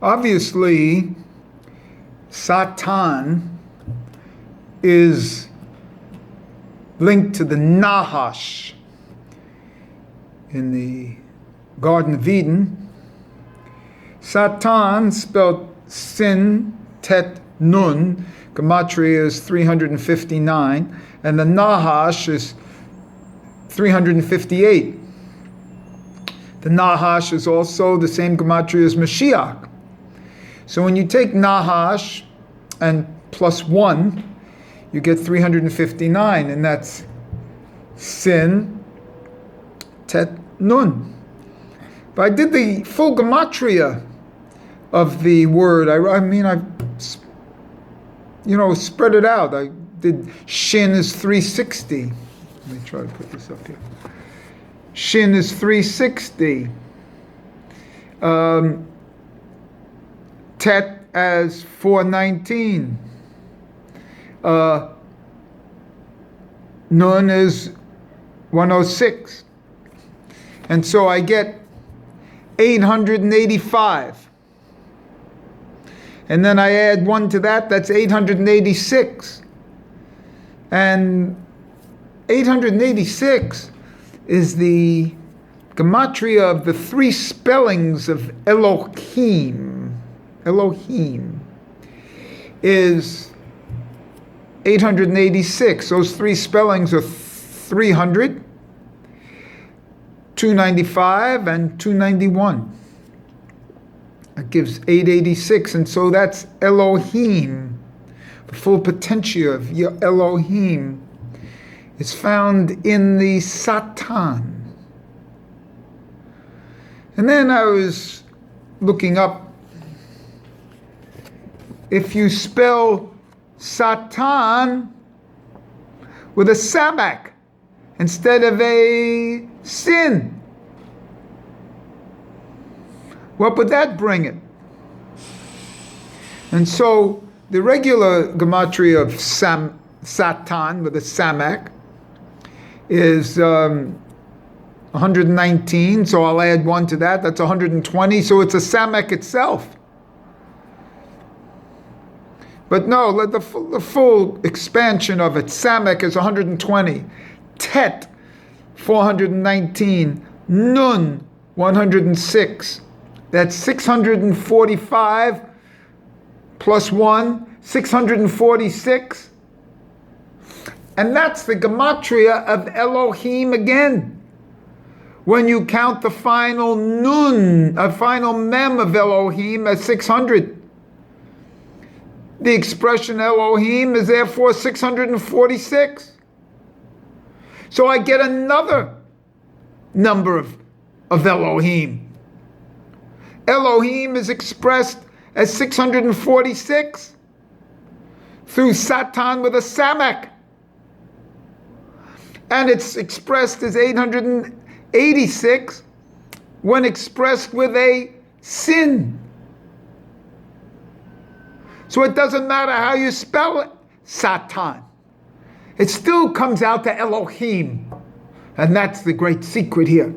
Obviously, Satan is linked to the Nahash in the Garden of Eden. Satan, spelled Sin, Tet, Nun, Gematria is 359, and the Nahash is 358. The Nahash is also the same Gematria as Mashiach. So when you take Nahash and plus 1, you get 359, and that's Sin, Tet, Nun. But I did the full Gematria of the word. I spread it out. I did Shin is 360. Let me try to put this up here. Shin is 360. Tet as 419. Nun is 106. And so I get 885. And then I add 1 to that, that's 886. And 886 is the gematria of the 3 spellings of Elohim. Elohim is 886. Those 3 spellings are 300, 295, and 291. That gives 886, and so that's Elohim. The full potentia of Elohim is found in the Satan. And then I was looking up, if you spell Satan with a samak instead of a sin, what would that bring it? And so the regular gematria of Satan with a samak is 119, so I'll add 1 to that, that's 120, so it's a samak itself. But no, the full expansion of it, samak is 120, tet 419, nun 106. That's 645 plus 1, 646. And that's the gematria of Elohim again. When you count the final nun, a final mem of Elohim as 600. The expression Elohim is therefore 646. So I get another number of Elohim. Elohim is expressed as 646 through Satan with a samak. And it's expressed as 886 when expressed with a sin. So it doesn't matter how you spell it, Satan. It still comes out to Elohim. And that's the great secret here.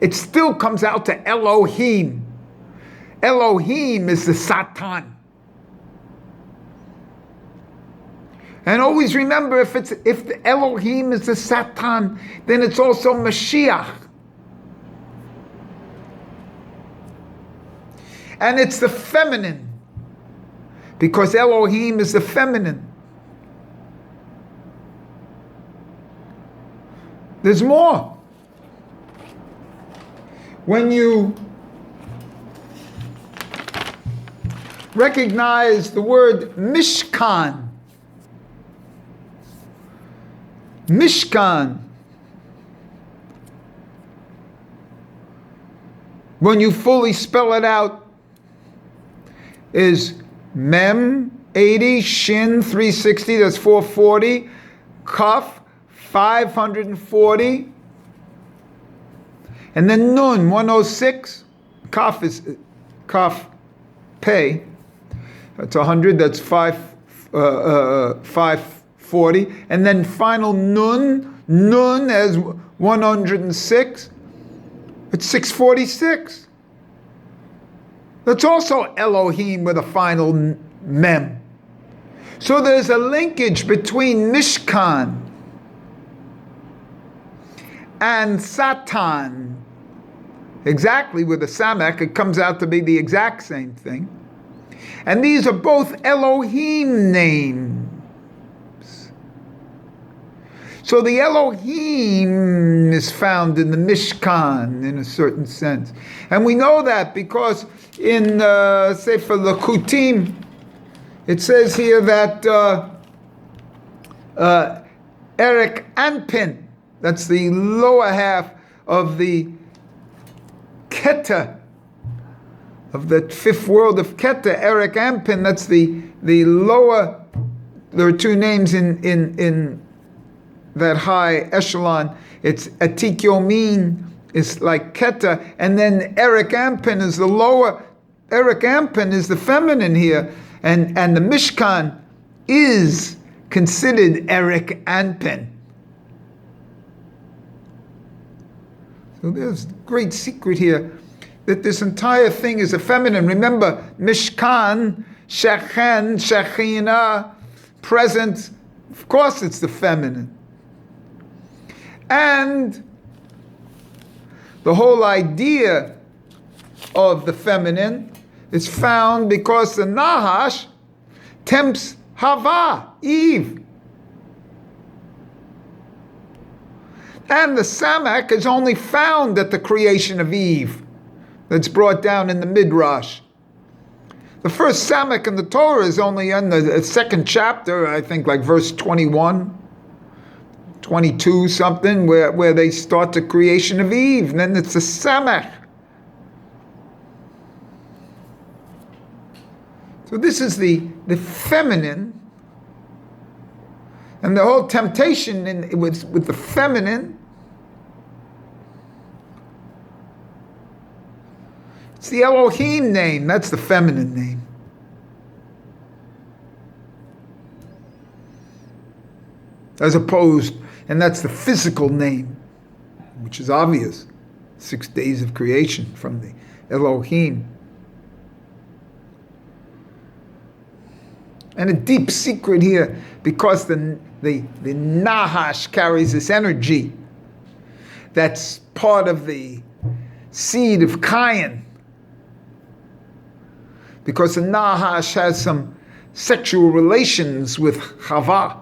It still comes out to Elohim. Elohim is the Satan. And always remember, if the Elohim is the Satan, then it's also Mashiach. And it's the feminine, because Elohim is the feminine. There's more. When you recognize the word Mishkan, Mishkan, when you fully spell it out, is Mem 80, Shin 360, that's 440, Kaf 540, and then Nun 106, Kaf is Kaf Pei, that's 100, that's 540, and then final Nun as 106, it's 646. That's also Elohim with a final mem. So there's a linkage between Mishkan and Satan. Exactly, with the Samek, it comes out to be the exact same thing. And these are both Elohim names. So the Elohim is found in the Mishkan in a certain sense. And we know that because in Sefer Lakutim, it says here that Eric Anpin, that's the lower half of the Keter, of the fifth world of Keter, Eric Anpin, that's the lower, there are two names in that high echelon. It's Atik Yomin is like Keter, and then Eric Anpin is the lower. Eric Anpin is the feminine here, and the Mishkan is considered Eric Anpin. So there's a great secret here, that this entire thing is a feminine. Remember, Mishkan, Shechem, Shekhinah, present, of course it's the feminine. And the whole idea of the feminine is found because the Nahash tempts Hava, Eve. And the Samak is only found at the creation of Eve, that's brought down in the Midrash. The first Samak in the Torah is only in the second chapter, I think like verse 21. 22 something, where they start the creation of Eve, and then it's the Samach. So this is the feminine, and the whole temptation with the feminine, it's the Elohim name, that's the feminine name. As opposed, and that's the physical name, which is obvious. 6 days of creation from the Elohim. And a deep secret here, because the Nahash carries this energy that's part of the seed of Cain. Because the Nahash has some sexual relations with Chava.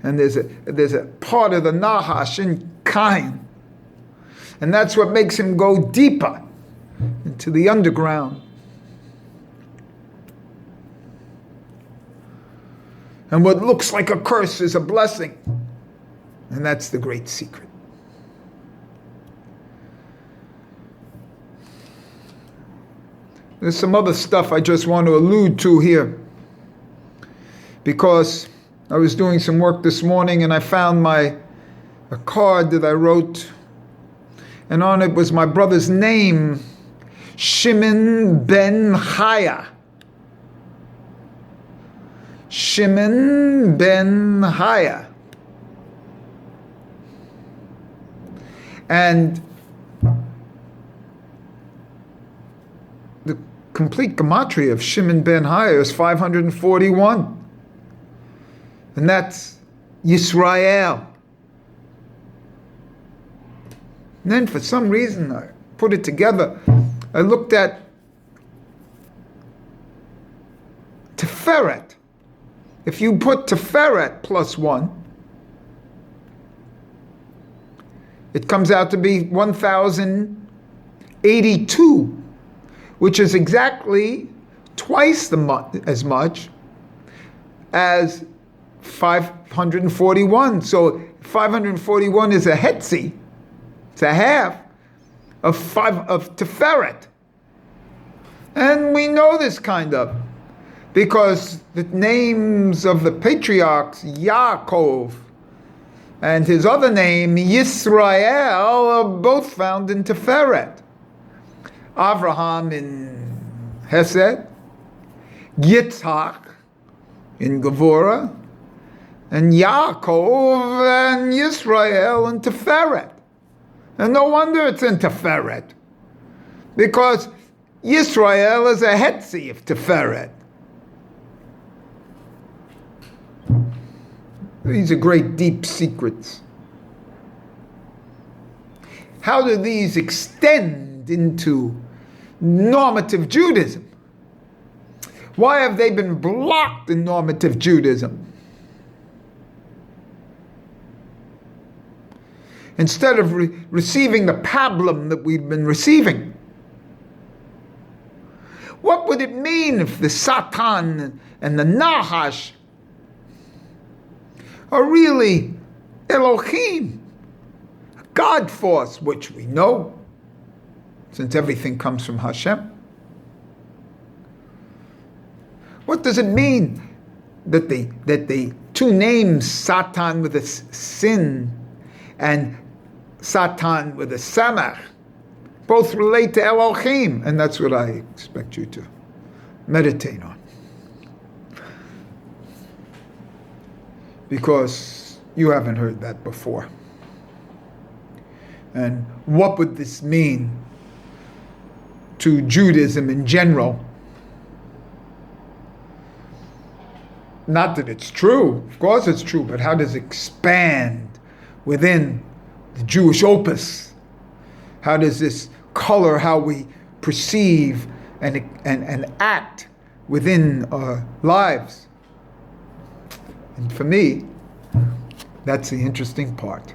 And there's a part of the Nahash in Cain. And that's what makes him go deeper into the underground. And what looks like a curse is a blessing. And that's the great secret. There's some other stuff I just want to allude to here, because I was doing some work this morning and I found a card that I wrote, and on it was my brother's name, Shimon ben Chaya. Shimon ben Chaya. And the complete gematria of Shimon ben Chaya is 541. And that's Yisrael. And then for some reason I put it together. I looked at Tiferet. If you put Tiferet plus 1, it comes out to be 1,082, which is exactly twice as much as 541. So 541 is a hetzi. It's a half of Tiferet. And we know this kind of, because the names of the patriarchs, Yaakov, and his other name, Yisrael, are both found in Tiferet. Avraham in Hesed, Yitzhak in Gevurah, and Yaakov and Yisrael in Tiferet. And no wonder it's in Tiferet. Because Yisrael is a hetzi of Tiferet. These are great deep secrets. How do these extend into normative Judaism? Why have they been blocked in normative Judaism? Instead of receiving the pablum that we've been receiving. What would it mean if the Satan and the Nahash are really Elohim, a God force, which we know, since everything comes from Hashem? What does it mean that the two names, Satan with a sin and Satan with a samach, both relate to Elohim? And that's what I expect you to meditate on. Because you haven't heard that before. And what would this mean to Judaism in general? Not that it's true, of course it's true, but how does it expand within the Jewish opus? How does this color how we perceive and act within our lives? And for me, that's the interesting part.